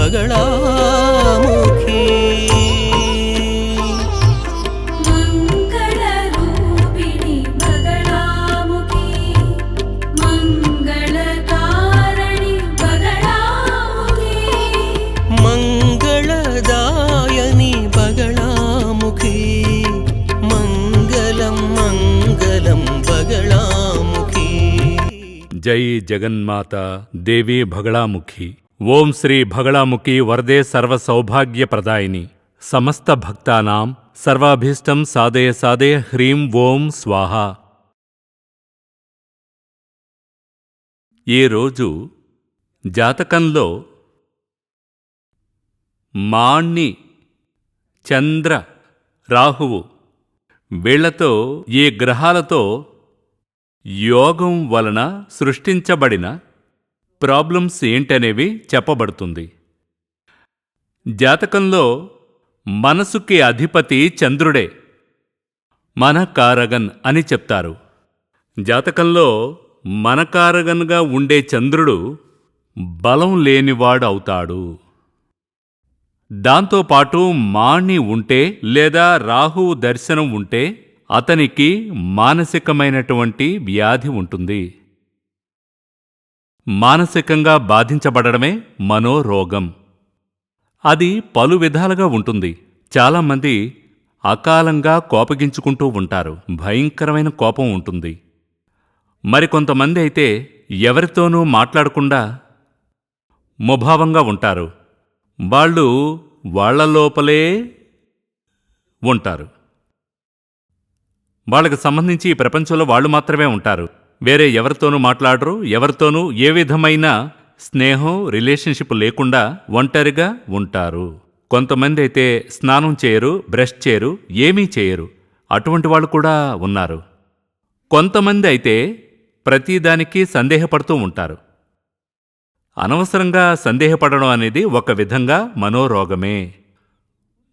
बगलामुखी मङ्गलरूपिणि बगलामुखी मङ्गलकारिणि बगलामुखी मङ्गलदायिनि बगलामुखी मङ्गलं मङ्गलं बगलामुखी। जय जगन्माता देवी भगलामुखी। ఓం శ్రీ భగళాముఖి వరదే సర్వ సౌభాగ్య ప్రదాయిని సమస్త భక్తానాం సర్వాభీష్టం సాధయ సాధయ హ్రీం ఓం స్వాహ. ఈ రోజు జాతకంలో మాణి, చంద్ర, రాహువు వీళ్లతో ఈ గ్రహాలతో యోగం వలన సృష్టించబడిన ప్రాబ్లమ్స్ ఏంటనేవి చెప్పబడుతుంది. జాతకంలో మనసుకి అధిపతి చంద్రుడే, మనకారగన్ అని చెప్తారు. జాతకంలో మనకారగన్గా ఉండే చంద్రుడు బలం లేనివాడు అవుతాడు. దాంతోపాటు మాణి ఉంటే లేదా రాహువు దర్శనం ఉంటే అతనికి మానసికమైనటువంటి వ్యాధి ఉంటుంది. మానసికంగా బాధించబడమే మనోరోగం. అది పలు విధాలుగా ఉంటుంది. చాలామంది అకాలంగా కోపగించుకుంటూ ఉంటారు, భయంకరమైన కోపం ఉంటుంది. మరికొంతమంది అయితే ఎవరితోనూ మాట్లాడకుండా ముభావంగా ఉంటారు. వాళ్ళు వాళ్ళ లోపలే ఉంటారు. వాళ్ళకి సంబంధించి ఈ ప్రపంచంలో వాళ్ళు మాత్రమే ఉంటారు. వేరే ఎవరితోనూ మాట్లాడరు, ఎవరితోనూ ఏ విధమైన స్నేహం రిలేషన్షిప్ లేకుండా ఒంటరిగా ఉంటారు. కొంతమంది అయితే స్నానం చేయరు, బ్రష్ చేయరు, ఏమీ చేయరు. అటువంటి వాళ్ళు కూడా ఉన్నారు. కొంతమంది అయితే ప్రతిదానికి సందేహపడుతూ ఉంటారు. అనవసరంగా సందేహపడడం అనేది ఒక విధంగా మనోరోగమే.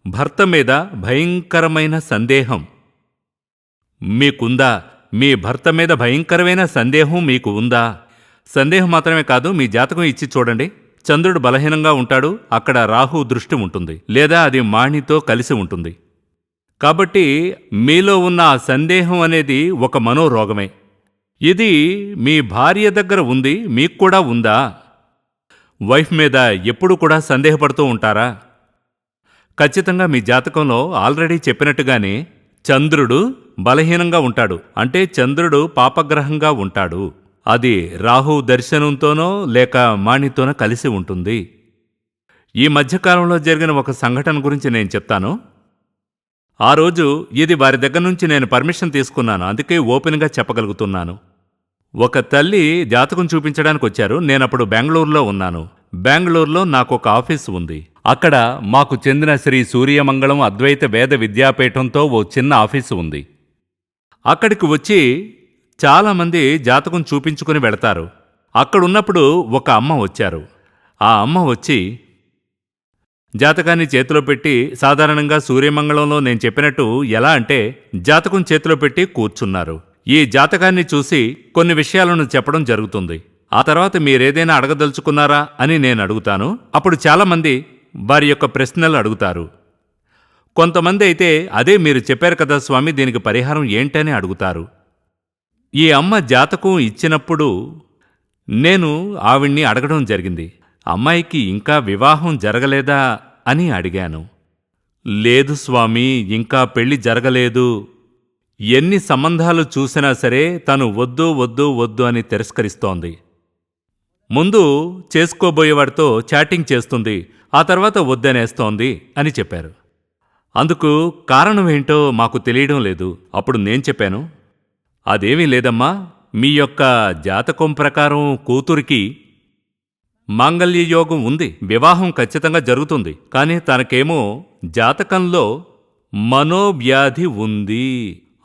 భర్త మీద భయంకరమైన సందేహం మీకుందా? మీ భర్త మీద భయంకరమైన సందేహం మీకు ఉందా? సందేహం మాత్రమే కాదు, మీ జాతకం ఇచ్చి చూడండి. చంద్రుడు బలహీనంగా ఉంటాడు, అక్కడ రాహు దృష్టి ఉంటుంది, లేదా అది మాణితో కలిసి ఉంటుంది. కాబట్టి మీలో ఉన్న ఆ సందేహం అనేది ఒక మనోరోగమే. ఇది మీ భార్య దగ్గర ఉంది, మీకు కూడా ఉందా? వైఫ్ మీద ఎప్పుడు కూడా సందేహపడుతూ ఉంటారా? ఖచ్చితంగా మీ జాతకంలో ఆల్రెడీ చెప్పినట్టుగానే చంద్రుడు బలహీనంగా ఉంటాడు. అంటే చంద్రుడు పాపగ్రహంగా ఉంటాడు. అది రాహు దర్శనంతోనో లేక మాణితోనో కలిసి ఉంటుంది. ఈ మధ్యకాలంలో జరిగిన ఒక సంఘటన గురించి నేను చెప్తాను. ఆ రోజు ఇది వారి దగ్గర నుంచి నేను పర్మిషన్ తీసుకున్నాను, అందుకే ఓపెన్గా చెప్పగలుగుతున్నాను. ఒక తల్లి జాతకం చూపించడానికి వచ్చారు. నేనప్పుడు బెంగళూరులో ఉన్నాను. బెంగళూరులో నాకు ఒక ఆఫీసు ఉంది. అక్కడ మాకు చెందిన శ్రీ సూర్యమంగళం అద్వైత వేద విద్యాపీఠంతో ఓ చిన్న ఆఫీసు ఉంది. అక్కడికి వచ్చి చాలామంది జాతకం చూపించుకుని వెళతారు. అక్కడున్నప్పుడు ఒక అమ్మ వచ్చారు. ఆ అమ్మ వచ్చి జాతకాన్ని చేతిలో పెట్టి, సాధారణంగా సూర్యమంగళంలో నేను చెప్పినట్టు ఎలా అంటే జాతకం చేతిలో పెట్టి కూర్చున్నారు. ఈ జాతకాన్ని చూసి కొన్ని విషయాలను చెప్పడం జరుగుతుంది. ఆ తర్వాత మీరేదైనా అడగదలుచుకున్నారా అని నేను అడుగుతాను. అప్పుడు చాలామంది వారి యొక్క ప్రశ్నలు అడుగుతారు. కొంతమంది అయితే అదే మీరు చెప్పారు కదా స్వామి, దీనికి పరిహారం ఏంటని అడుగుతారు. ఈ అమ్మ జాతకం ఇచ్చినప్పుడు నేను ఆవిడ్ని అడగడం జరిగింది, అమ్మాయికి ఇంకా వివాహం జరగలేదా అని అడిగాను. లేదు స్వామి, ఇంకా పెళ్లి జరగలేదు. ఎన్ని సంబంధాలు చూసినా సరే తను వద్దు వద్దు వద్దు అని తిరస్కరిస్తోంది. ముందు చేసుకోబోయేవాడితో చాటింగ్ చేస్తుంది, ఆ తర్వాత వద్దనేస్తోంది అని చెప్పారు. అందుకు కారణమేంటో మాకు తెలియడం లేదు. అప్పుడు నేను చెప్పాను, అదేమీ లేదమ్మా, మీ యొక్క జాతకం ప్రకారం కూతురికి మాంగళ్యయోగం ఉంది, వివాహం ఖచ్చితంగా జరుగుతుంది. కానీ తనకేమో జాతకంలో మనోవ్యాధి ఉంది,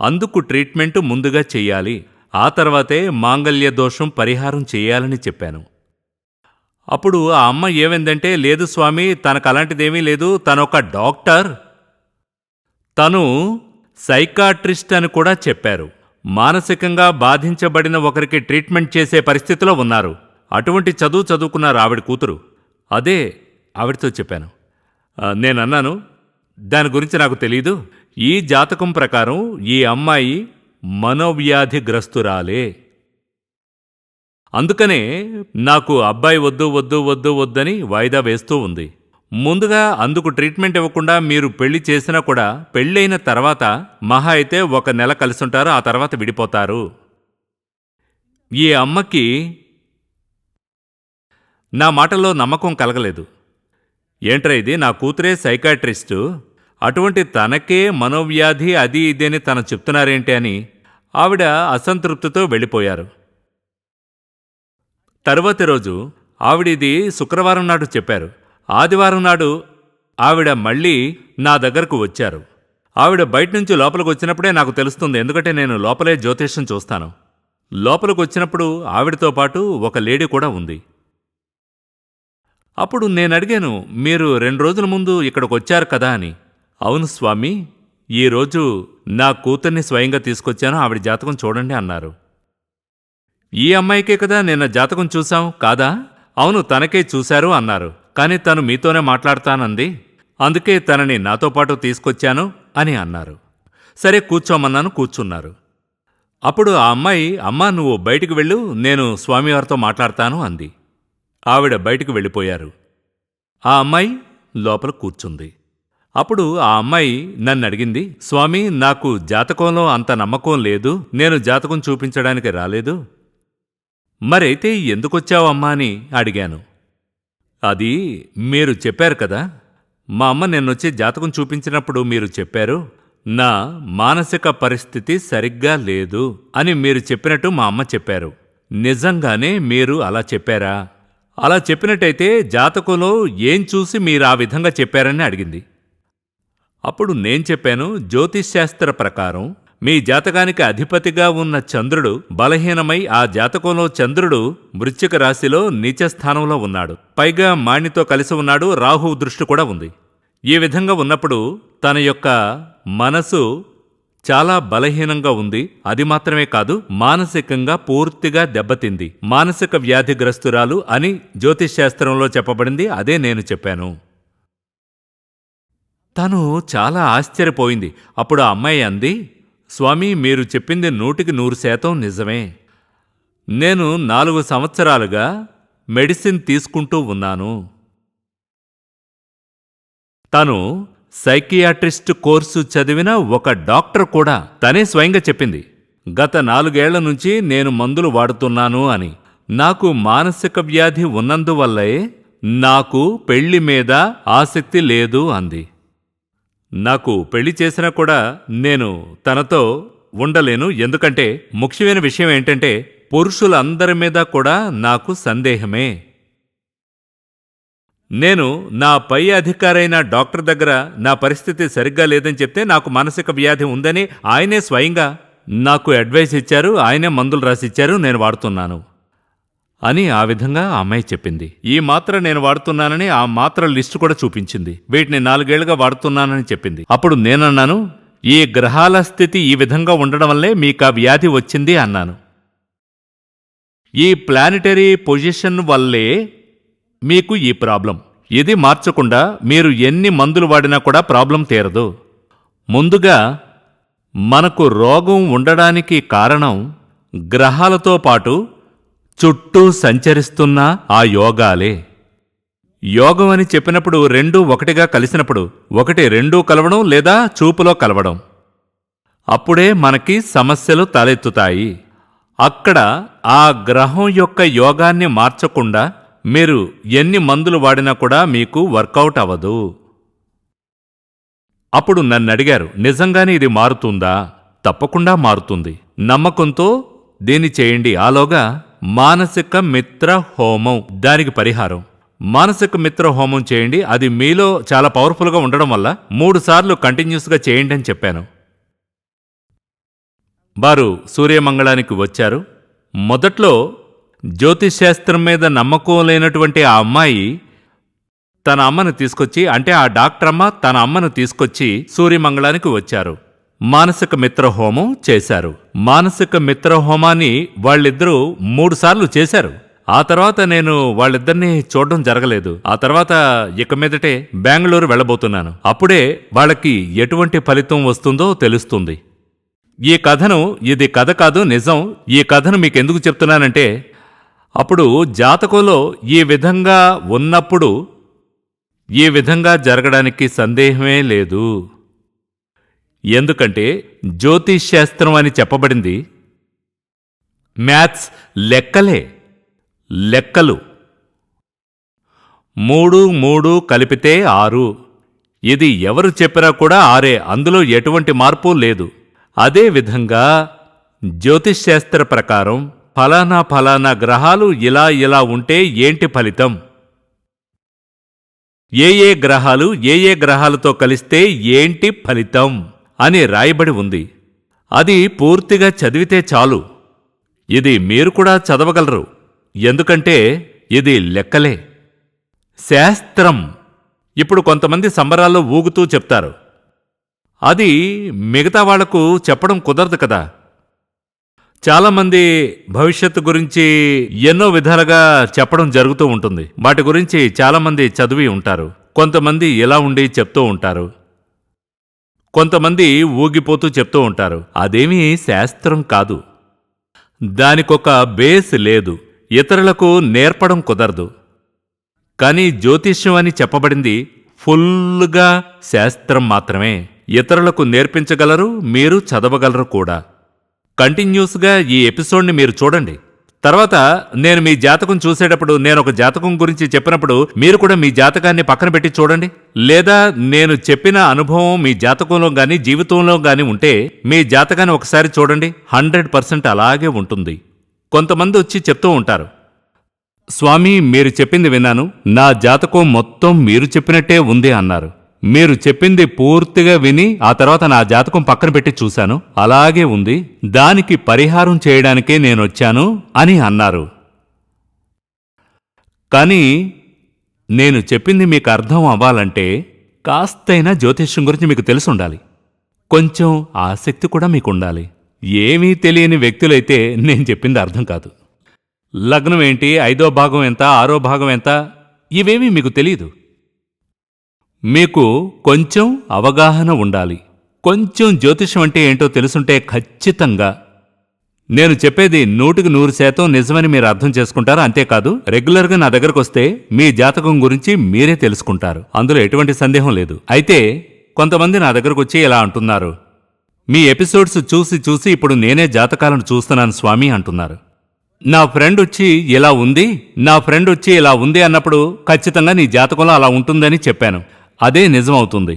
అందుకు ట్రీట్మెంటు ముందుగా చెయ్యాలి, ఆ తర్వాతే మాంగళ్య దోషం పరిహారం చెయ్యాలని చెప్పాను. అప్పుడు ఆ అమ్మ ఏమైందంటే, లేదు స్వామి, తనకు అలాంటిదేమీ లేదు, తనొక డాక్టర్, తను సైకాట్రిస్ట్ అని కూడా చెప్పారు. మానసికంగా బాధించబడిన ఒకరికి ట్రీట్మెంట్ చేసే పరిస్థితిలో ఉన్నారు. అటువంటి చదువుకున్నారు ఆవిడ కూతురు. అదే ఆవిడతో చెప్పాను. నేనన్నాను, దాని గురించి నాకు తెలీదు. ఈ జాతకం ప్రకారం ఈ అమ్మాయి మనోవ్యాధిగ్రస్తురాలే. అందుకనే నాకు అబ్బాయి వద్దు వద్దు వద్దు వద్దని వాయిదా వేస్తూ ఉంది. ముందుగా అందుకు ట్రీట్మెంట్ ఇవ్వకుండా మీరు పెళ్లి చేసినా కూడా పెళ్ళైన తర్వాత మహా అయితే 1 నెల కలిసుంటారు, ఆ తర్వాత విడిపోతారు. ఈ అమ్మకి నా మాటల్లో నమ్మకం కలగలేదు. ఏంట్రా ఇది, నా కూతురే సైకాట్రిస్టు, అటువంటి తనకే మనోవ్యాధి అది ఇది అని తను చెప్తున్నారేంటి అని ఆవిడ అసంతృప్తితో వెళ్ళిపోయారు. తరువాతి రోజు ఆవిడిది శుక్రవారం నాడు చెప్పారు. ఆదివారం నాడు ఆవిడ మళ్ళీ నా దగ్గరకు వచ్చారు. ఆవిడ బయట నుంచి లోపలికి వచ్చినప్పుడే నాకు తెలుస్తుంది, ఎందుకంటే నేను లోపలే జ్యోతిష్యం చూస్తాను. లోపలికి వచ్చినప్పుడు ఆవిడతో పాటు ఒక లేడీ కూడా ఉంది. అప్పుడు నేను అడిగాను, మీరు 2 రోజుల ముందు ఇక్కడికి వచ్చారు కదా అని. అవును స్వామి, ఈరోజు నా కూతుర్ని స్వయంగా తీసుకొచ్చాను, ఆవిడ జాతకం చూడండి అన్నారు. ఈ అమ్మాయికే కదా నిన్న జాతకం చూశాం కాదా? అవును, తనకే చూశారు అన్నారు. కానీ తను మీతోనే మాట్లాడతానంది, అందుకే తనని నాతో పాటు తీసుకొచ్చాను అని అన్నారు. సరే కూర్చోమన్నాను, కూర్చున్నారు. అప్పుడు ఆ అమ్మాయి, అమ్మా నువ్వు బయటికి వెళ్ళు, నేను స్వామివారితో మాట్లాడతాను అంది. ఆవిడ బయటికి వెళ్ళిపోయారు. ఆ అమ్మాయి లోపల కూర్చుంది. అప్పుడు ఆ అమ్మాయి నన్ను అడిగింది, స్వామి నాకు జాతకంలో అంత నమ్మకం లేదు, నేను జాతకం చూపించడానికి రాలేదు. మరైతే ఎందుకొచ్చావమ్మా అని అడిగాను. అది మీరు చెప్పారు కదా, మా అమ్మ నిన్నొచ్చి జాతకం చూపించినప్పుడు మీరు చెప్పారు, నా మానసిక పరిస్థితి సరిగ్గా లేదు అని మీరు చెప్పినట్టు మా అమ్మ చెప్పారు. నిజంగానే మీరు అలా చెప్పారా? అలా చెప్పినట్టయితే జాతకంలో ఏం చూసి మీరు ఆ విధంగా చెప్పారని అడిగింది. అప్పుడు నేను చెప్పాను, జ్యోతిష్శాస్త్ర ప్రకారం మీ జాతకానికి అధిపతిగా ఉన్న చంద్రుడు బలహీనమై ఆ జాతకంలో చంద్రుడు వృశ్చిక రాశిలో నీచ స్థానంలో ఉన్నాడు. పైగా మాణితో కలిసి ఉన్నాడు, రాహు దృష్టి కూడా ఉంది. ఈ విధంగా ఉన్నప్పుడు తన యొక్క మనసు చాలా బలహీనంగా ఉంది. అది మాత్రమే కాదు, మానసికంగా పూర్తిగా దెబ్బతింది. మానసిక వ్యాధిగ్రస్తురాలు అని జ్యోతిష్శాస్త్రంలో చెప్పబడింది. అదే నేను చెప్పాను. తను చాలా ఆశ్చర్యపోయింది. అప్పుడు ఆ అమ్మాయి అంది, స్వామి మీరు చెప్పింది 100% నిజమే. నేను 4 సంవత్సరాలుగా మెడిసిన్ తీసుకుంటూ ఉన్నాను. తను సైకియాట్రిస్ట్ కోర్సు చదివిన ఒక డాక్టర్ కూడా తనే స్వయంగా చెప్పింది. గత 4 ఏళ్ల నుంచి నేను మందులు వాడుతున్నాను అని. నాకు మానసిక వ్యాధి ఉన్నందువల్లే నాకు పెళ్లి మీద ఆసక్తి లేదు అంది. నాకు పెళ్లి చేసినా కూడా నేను తనతో ఉండలేను. ఎందుకంటే ముఖ్యమైన విషయం ఏంటంటే పురుషులందరి మీద కూడా నాకు సందేహమే. నేను నా పై అధికారైన డాక్టర్ దగ్గర నా పరిస్థితి సరిగ్గా లేదని చెప్తే నాకు మానసిక వ్యాధి ఉందని ఆయనే స్వయంగా నాకు అడ్వైస్ ఇచ్చారు, ఆయనే మందులు రాసిచ్చారు, నేను వాడుతున్నాను అని ఆ విధంగా ఆ అమ్మాయి చెప్పింది. ఈ మాత్ర నేను వాడుతున్నానని ఆ మాత్ర లిస్టు కూడా చూపించింది. వీటిని 4 ఏళ్లుగా వాడుతున్నానని చెప్పింది. అప్పుడు నేనన్నాను, ఈ గ్రహాల స్థితి ఈ విధంగా ఉండడం వల్లే మీకు ఆ వ్యాధి వచ్చింది అన్నాను. ఈ ప్లానిటరీ పొజిషన్ వల్లే మీకు ఈ ప్రాబ్లం. ఇది మార్చకుండా మీరు ఎన్ని మందులు వాడినా కూడా ప్రాబ్లం తీరదు. ముందుగా మనకు రోగం ఉండడానికి కారణం గ్రహాలతో పాటు చుట్టూ సంచరిస్తున్న ఆ యోగాలే. యోగం అని చెప్పినప్పుడు 2 ఒకటిగా కలిసినప్పుడు, 1 2 కలవడం లేదా చూపులో కలవడం, అప్పుడే మనకి సమస్యలు తలెత్తుతాయి. అక్కడ ఆ గ్రహం యొక్క యోగాన్ని మార్చకుండా మీరు ఎన్ని మందులు వాడినా కూడా మీకు వర్కౌట్ అవ్వదు. అప్పుడు నన్నడిగారు, నిజంగానే ఇది మారుతుందా? తప్పకుండా మారుతుంది. నమ్మకంతో దీన్ని చేయండి. ఆలోగా మానసిక మిత్ర హోమం, దానికి పరిహారం మానసిక మిత్ర హోమం చేయండి. అది మీలో చాలా పవర్ఫుల్గా ఉండడం వల్ల 3 సార్లు కంటిన్యూస్గా చేయండి అని చెప్పాను. వారు సూర్యమంగళానికి వచ్చారు. మొదట్లో జ్యోతిష్శాస్త్రం మీద నమ్మకం లేనటువంటి ఆ అమ్మాయి తన అమ్మను తీసుకొచ్చి, అంటే ఆ డాక్టర్ అమ్మ తన అమ్మను తీసుకొచ్చి సూర్యమంగళానికి వచ్చారు. మానసిక మిత్రహోమం చేశారు. మానసిక మిత్రహోమాన్ని వాళ్ళిద్దరూ 3 సార్లు చేశారు. ఆ తర్వాత నేను వాళ్ళిద్దరినీ చూడడం జరగలేదు. ఆ తర్వాత ఇక మీదటే బెంగళూరు వెళ్ళబోతున్నాను. అప్పుడే వాళ్ళకి ఎటువంటి ఫలితం వస్తుందో తెలుస్తుంది. ఈ కథను, ఇది కథ కాదు నిజం, ఈ కథను మీకెందుకు చెప్తున్నానంటే అప్పుడు జాతకంలో ఈ విధంగా ఉన్నప్పుడు ఈ విధంగా జరగడానికి సందేహమే లేదు. ఎందుకంటే జ్యోతిష్ శాస్త్రం అని చెప్పబడింది మ్యాథ్స్, లెక్కలే. లెక్కలు 3 3 కలిపితే 6. ఇది ఎవరు చెప్పినా కూడా 6, అందులో ఎటువంటి మార్పు లేదు. అదేవిధంగా జ్యోతిష్ శాస్త్ర ప్రకారం ఫలానా ఫలానా గ్రహాలు ఇలా ఇలా ఉంటే ఏంటి ఫలితం, ఏ గ్రహాలు ఏ గ్రహాలతో కలిస్తే ఏంటి ఫలితం అని రాయబడి ఉంది. అది పూర్తిగా చదివితే చాలు. ఇది మీరు కూడా చదవగలరు, ఎందుకంటే ఇది లెక్కలే, శాస్త్రం. ఇప్పుడు కొంతమంది సంబరాల్లో ఊగుతూ చెప్తారు. అది మిగతా వాళ్లకు చెప్పడం కుదరదు కదా. చాలామంది భవిష్యత్తు గురించి ఎన్నో విధాలుగా చెప్పడం జరుగుతూ ఉంటుంది. వాటి గురించి చాలామంది చదివి ఉంటారు. కొంతమంది ఇలా ఉండి చెప్తూ ఉంటారు, కొంతమంది ఊగిపోతూ చెప్తూ ఉంటారు. అదేమీ శాస్త్రం కాదు, దానికొక బేస్ లేదు, ఇతరులకు నేర్పడం కుదరదు. కానీ జ్యోతిష్యం అని చెప్పబడింది ఫుల్గా శాస్త్రం మాత్రమే. ఇతరులకు నేర్పించగలరు, మీరు చదవగలరు కూడా. కంటిన్యూస్గా ఈ ఎపిసోడ్ని మీరు చూడండి. తర్వాత నేను మీ జాతకం చూసేటప్పుడు, నేను ఒక జాతకం గురించి చెప్పినప్పుడు మీరు కూడా మీ జాతకాన్ని పక్కన పెట్టి చూడండి. లేదా నేను చెప్పిన అనుభవం మీ జాతకంలో గాని జీవితంలో గాని ఉంటే మీ జాతకాన్ని ఒకసారి చూడండి, 100% అలాగే ఉంటుంది. కొంతమంది వచ్చి చెప్తూ ఉంటారు, స్వామి మీరు చెప్పింది విన్నాను, నా జాతకం మొత్తం మీరు చెప్పినట్టే ఉంది అన్నారు. మీరు చెప్పింది పూర్తిగా విని ఆ తర్వాత నా జాతకం పక్కన పెట్టి చూశాను, అలాగే ఉంది, దానికి పరిహారం చేయడానికే నేనొచ్చాను అని అన్నారు. కానీ నేను చెప్పింది మీకు అర్థం అవ్వాలంటే కాస్తైనా జ్యోతిష్యం గురించి మీకు తెలుసుండాలి, కొంచెం ఆసక్తి కూడా మీకుండాలి. ఏమీ తెలియని వ్యక్తులైతే నేను చెప్పింది అర్థం కాదు. లగ్నం ఏంటి, 5వ భాగం ఎంత, 6వ భాగం ఎంత, ఇవేమీ మీకు తెలియదు. మీకు కొంచెం అవగాహన ఉండాలి. కొంచెం జ్యోతిషం అంటే ఏంటో తెలుసుంటే ఖచ్చితంగా నేను చెప్పేది 100% నిజమని మీరు అర్థం చేసుకుంటారు. అంతేకాదు రెగ్యులర్గా నా దగ్గరకు వస్తే మీ జాతకం గురించి మీరే తెలుసుకుంటారు, అందులో ఎటువంటి సందేహం లేదు. అయితే కొంతమంది నా దగ్గరకు వచ్చి ఇలా అంటున్నారు, మీ ఎపిసోడ్స్ చూసి చూసి ఇప్పుడు నేనే జాతకాలను చూస్తున్నాను స్వామి అంటున్నారు. నా ఫ్రెండ్ వచ్చి ఇలా ఉంది, నా ఫ్రెండ్ వచ్చి ఇలా ఉంది అన్నప్పుడు ఖచ్చితంగా నీ జాతకంలో అలా ఉంటుందని చెప్పాను, అదే నిజమవుతుంది.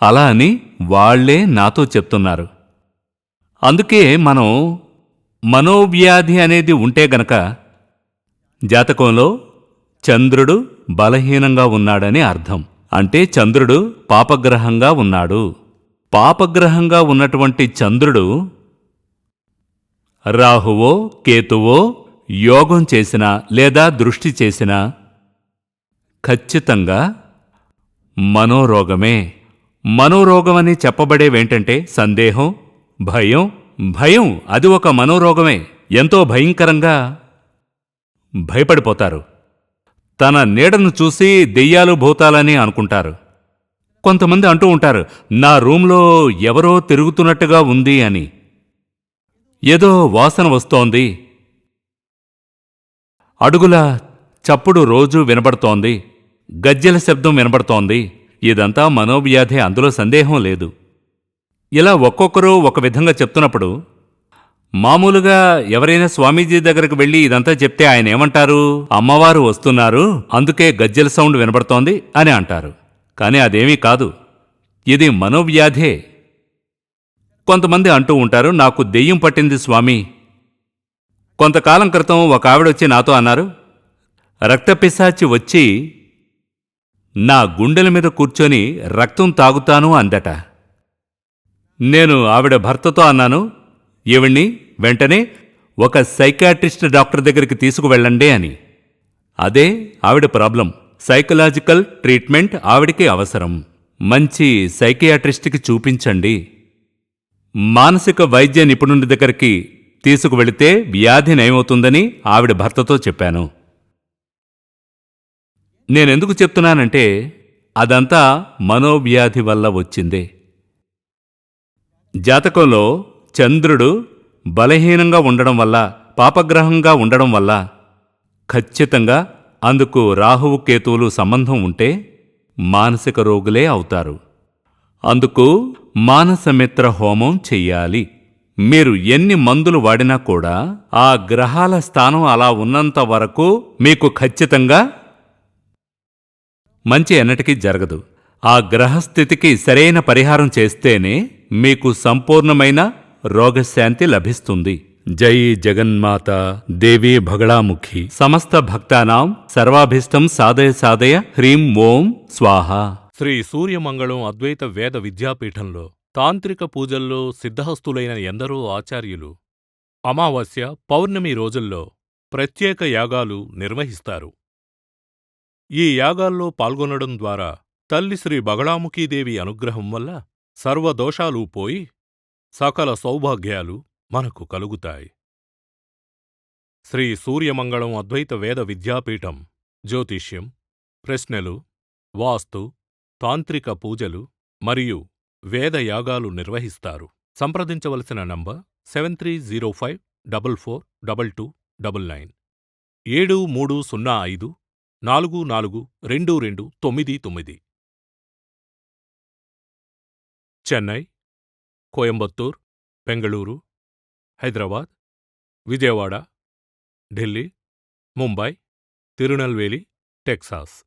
అలా అని వాళ్లే నాతో చెప్తున్నారు. అందుకే మనం మనోవ్యాధి అనేది ఉంటే గనక జాతకంలో చంద్రుడు బలహీనంగా ఉన్నాడని అర్థం. అంటే చంద్రుడు పాపగ్రహంగా ఉన్నాడు. పాపగ్రహంగా ఉన్నటువంటి చంద్రుడు రాహువో కేతువో యోగం చేసినా లేదా దృష్టి చేసినా ఖచ్చితంగా మనోరోగమే. మనోరోగమని చెప్పబడేవేంటంటే సందేహం, భయం. భయం అది ఒక మనోరోగమే. ఎంతో భయంకరంగా భయపడిపోతారు. తన నీడను చూసి దెయ్యాలు భూతాలని అనుకుంటారు. కొంతమంది అంటూ ఉంటారు, నా రూంలో ఎవరో తిరుగుతున్నట్టుగా ఉంది అని, ఏదో వాసన వస్తోంది, అడుగుల చప్పుడు రోజూ వినబడుతోంది, గజ్జెల శబ్దం వినబడుతోంది. ఇదంతా మనోవ్యాధి, అందులో సందేహం లేదు. ఇలా ఒక్కొక్కరు ఒక విధంగా చెప్తున్నప్పుడు మామూలుగా ఎవరైనా స్వామీజీ దగ్గరకు వెళ్ళి ఇదంతా చెప్తే ఆయన ఏమంటారు, అమ్మవారు వస్తున్నారు అందుకే గజ్జెల సౌండ్ వినబడుతోంది అని అంటారు. కానీ అదేమీ కాదు, ఇది మనోవ్యాధే. కొంతమంది అంటూ ఉంటారు, నాకు దెయ్యం పట్టింది స్వామి. కొంతకాలం క్రితం ఒక ఆవిడొచ్చి నాతో అన్నారు, రక్తపిశాచి వచ్చి నా గుండెల మీద కూర్చొని రక్తం తాగుతాను అందట. నేను ఆవిడ భర్తతో అన్నాను, ఈవిడ్ని వెంటనే ఒక సైకాట్రిస్ట్ డాక్టర్ దగ్గరికి తీసుకువెళ్ళండి అని. అదే ఆవిడ ప్రాబ్లం. సైకలాజికల్ ట్రీట్మెంట్ ఆవిడికి అవసరం. మంచి సైకియాట్రిస్ట్కి చూపించండి. మానసిక వైద్య నిపుణుడి దగ్గరికి తీసుకువెళితే వ్యాధి నయమవుతుందని ఆవిడ భర్తతో చెప్పాను. నేనెందుకు చెప్తున్నానంటే అదంతా మనోవ్యాధి వల్ల వచ్చిందే. జాతకంలో చంద్రుడు బలహీనంగా ఉండడం వల్ల, పాపగ్రహంగా ఉండడం వల్ల ఖచ్చితంగా అందుకు రాహువు కేతువులు సంబంధం ఉంటే మానసిక రోగులే అవుతారు. అందుకు మానసమిత్ర హోమం చెయ్యాలి. మీరు ఎన్ని మందులు వాడినా కూడా ఆ గ్రహాల స్థానం అలా ఉన్నంత వరకు మీకు ఖచ్చితంగా మంచి ఎన్నటికీ జరగదు. ఆ గ్రహస్థితికి సరైన పరిహారం చేస్తేనే మీకు సంపూర్ణమైన రోగశాంతి లభిస్తుంది. జై జగన్మాత దేవీ బగళాముఖి. సమస్త భక్తానాం సర్వాభీష్టం సాధయ సాధయ హ్రీం ఓం స్వాహ. శ్రీ సూర్యమంగళం అద్వైత వేద విద్యాపీఠంలో తాంత్రిక పూజల్లో సిద్ధహస్తులైన ఎందరో ఆచార్యులు అమావాస్య, పౌర్ణమి రోజుల్లో ప్రత్యేక యాగాలు నిర్వహిస్తారు. ఈ యాగాల్లో పాల్గొనడం ద్వారా తల్లి శ్రీ బగళాముఖీదేవి అనుగ్రహం వల్ల సర్వదోషాలూ పోయి సకల సౌభాగ్యాలు మనకు కలుగుతాయి. శ్రీ సూర్యమంగళం అద్వైత వేద విద్యాపీఠం జ్యోతిష్యం, ప్రశ్నలు, వాస్తు, తాంత్రిక పూజలు మరియు వేదయాగాలు నిర్వహిస్తారు. సంప్రదించవలసిన నంబర్ 7305442299 7305442299. చెన్నై, కోయంబత్తూర్, బెంగళూరు, హైదరాబాద్, విజయవాడ, ఢిల్లీ, ముంబై, తిరునల్వేలి, టెక్సాస్.